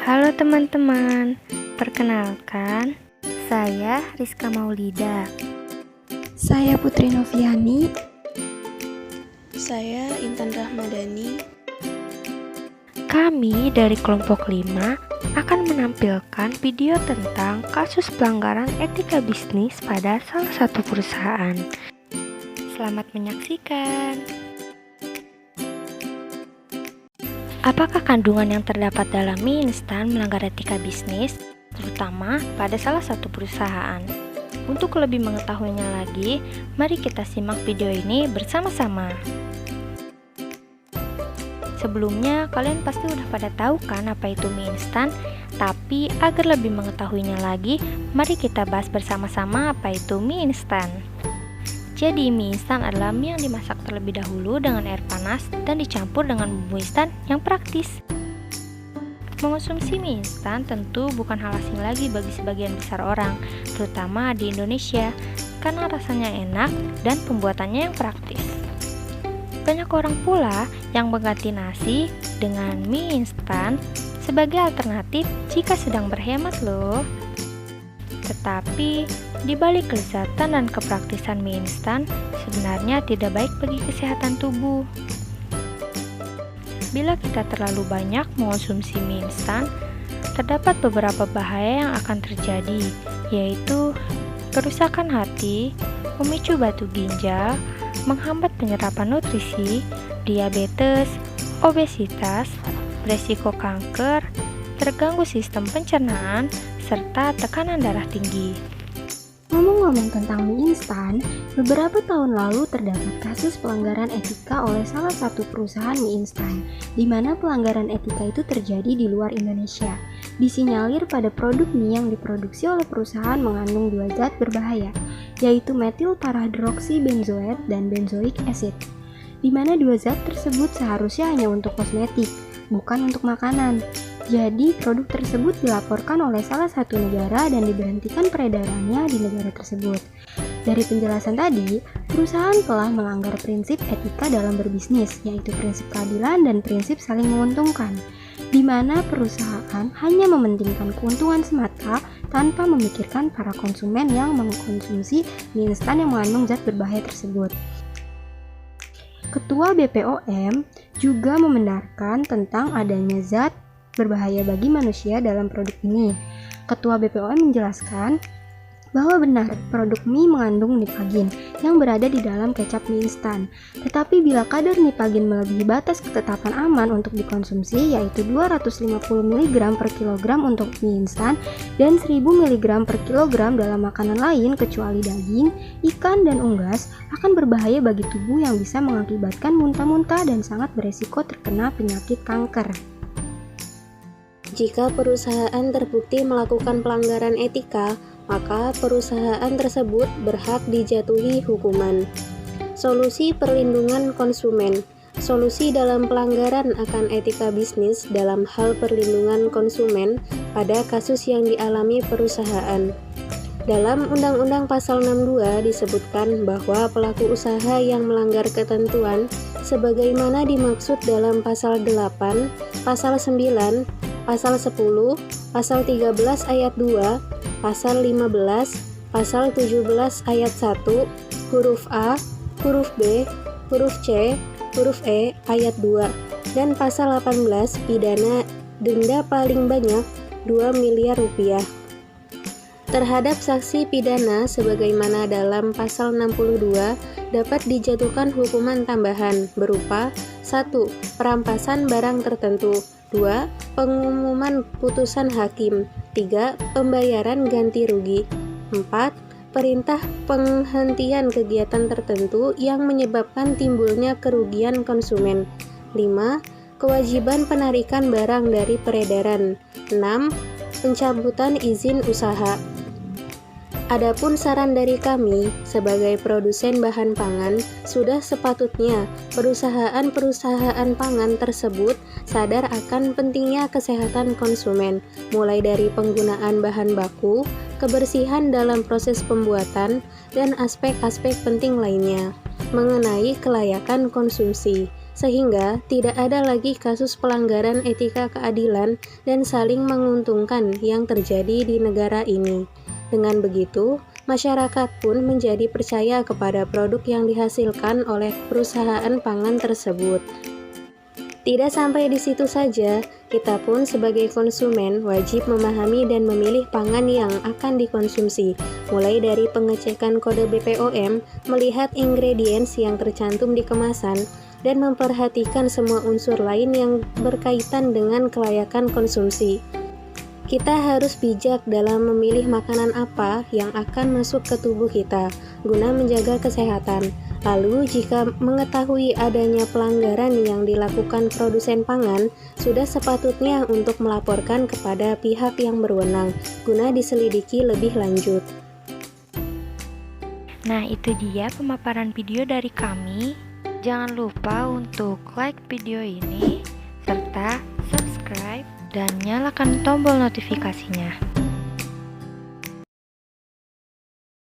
Halo teman-teman, perkenalkan, saya Rizka Maulida. Saya Putri Noviani. Saya Intan Rahmadani. Kami dari kelompok 5 akan menampilkan video tentang kasus pelanggaran etika bisnis pada salah satu perusahaan. Selamat menyaksikan. Apakah kandungan yang terdapat dalam mie instan melanggar etika bisnis, terutama pada salah satu perusahaan? Untuk lebih mengetahuinya lagi, mari kita simak video ini bersama-sama. Sebelumnya, kalian pasti udah pada tahu kan apa itu mie instan? Tapi agar lebih mengetahuinya lagi, mari kita bahas bersama-sama apa itu mie instan. Jadi, mie instan adalah mie yang dimasak terlebih dahulu dengan air panas dan dicampur dengan bumbu instan yang praktis. Mengonsumsi mie instan tentu bukan hal asing lagi bagi sebagian besar orang, terutama di Indonesia, karena rasanya enak dan pembuatannya yang praktis. Banyak orang pula yang mengganti nasi dengan mie instan sebagai alternatif jika sedang berhemat loh. Tetapi, di balik kelezatan dan kepraktisan mie instan, sebenarnya tidak baik bagi kesehatan tubuh. Bila kita terlalu banyak mengonsumsi mie instan, terdapat beberapa bahaya yang akan terjadi, yaitu kerusakan hati, memicu batu ginjal, menghambat penyerapan nutrisi, diabetes, obesitas, beresiko kanker, terganggu sistem pencernaan, serta tekanan darah tinggi. Ngomong-ngomong tentang mie instan, beberapa tahun lalu terdapat kasus pelanggaran etika oleh salah satu perusahaan mie instan, di mana pelanggaran etika itu terjadi di luar Indonesia. Disinyalir pada produk mie yang diproduksi oleh perusahaan mengandung dua zat berbahaya, yaitu metil parahidroksibenzoat dan benzoic acid, di mana dua zat tersebut seharusnya hanya untuk kosmetik, bukan untuk makanan. Jadi, produk tersebut dilaporkan oleh salah satu negara dan diberhentikan peredarannya di negara tersebut. Dari penjelasan tadi, perusahaan telah melanggar prinsip etika dalam berbisnis, yaitu prinsip keadilan dan prinsip saling menguntungkan, di mana perusahaan hanya mementingkan keuntungan semata tanpa memikirkan para konsumen yang mengkonsumsi mie instan yang mengandung zat berbahaya tersebut. Ketua BPOM juga membenarkan tentang adanya zat berbahaya bagi manusia dalam produk ini. Ketua BPOM menjelaskan bahwa benar produk mie mengandung nipagin yang berada di dalam kecap mie instan. Tetapi bila kadar nipagin melebihi batas ketetapan aman untuk dikonsumsi, yaitu 250 mg per kilogram untuk mie instan dan 1000 mg per kilogram dalam makanan lain kecuali daging, ikan, dan unggas, akan berbahaya bagi tubuh yang bisa mengakibatkan muntah-muntah dan sangat beresiko terkena penyakit kanker. Jika perusahaan terbukti melakukan pelanggaran etika, maka perusahaan tersebut berhak dijatuhi hukuman. Solusi perlindungan konsumen. Solusi dalam pelanggaran akan etika bisnis dalam hal perlindungan konsumen pada kasus yang dialami perusahaan. Dalam Undang-Undang Pasal 62 disebutkan bahwa pelaku usaha yang melanggar ketentuan sebagaimana dimaksud dalam Pasal 8, Pasal 9, Pasal 10, Pasal 13 ayat 2, Pasal 15, Pasal 17 ayat 1, huruf A, huruf B, huruf C, huruf E ayat 2, dan Pasal 18 pidana denda paling banyak 2 miliar rupiah. Terhadap saksi pidana sebagaimana dalam Pasal 62 dapat dijatuhkan hukuman tambahan berupa 1. Perampasan barang tertentu, 2. Pengumuman putusan hakim, 3. Pembayaran ganti rugi, 4. Perintah penghentian kegiatan tertentu yang menyebabkan timbulnya kerugian konsumen, 5. Kewajiban penarikan barang dari peredaran, 6. Pencabutan izin usaha. Adapun saran dari kami sebagai produsen bahan pangan, sudah sepatutnya perusahaan-perusahaan pangan tersebut sadar akan pentingnya kesehatan konsumen, mulai dari penggunaan bahan baku, kebersihan dalam proses pembuatan, dan aspek-aspek penting lainnya mengenai kelayakan konsumsi. sehingga tidak ada lagi kasus pelanggaran etika keadilan dan saling menguntungkan yang terjadi di negara ini. Dengan begitu, masyarakat pun menjadi percaya kepada produk yang dihasilkan oleh perusahaan pangan tersebut. Tidak sampai di situ saja, kita pun sebagai konsumen wajib memahami dan memilih pangan yang akan dikonsumsi, mulai dari pengecekan kode BPOM, melihat ingredients yang tercantum di kemasan, dan memperhatikan semua unsur lain yang berkaitan dengan kelayakan konsumsi. Kita harus bijak dalam memilih makanan apa yang akan masuk ke tubuh kita, guna menjaga kesehatan. Lalu, jika mengetahui adanya pelanggaran yang dilakukan produsen pangan, sudah sepatutnya untuk melaporkan kepada pihak yang berwenang, guna diselidiki lebih lanjut. Nah, itu dia pemaparan video dari kami. Jangan lupa untuk like video ini, serta subscribe dan nyalakan tombol notifikasinya.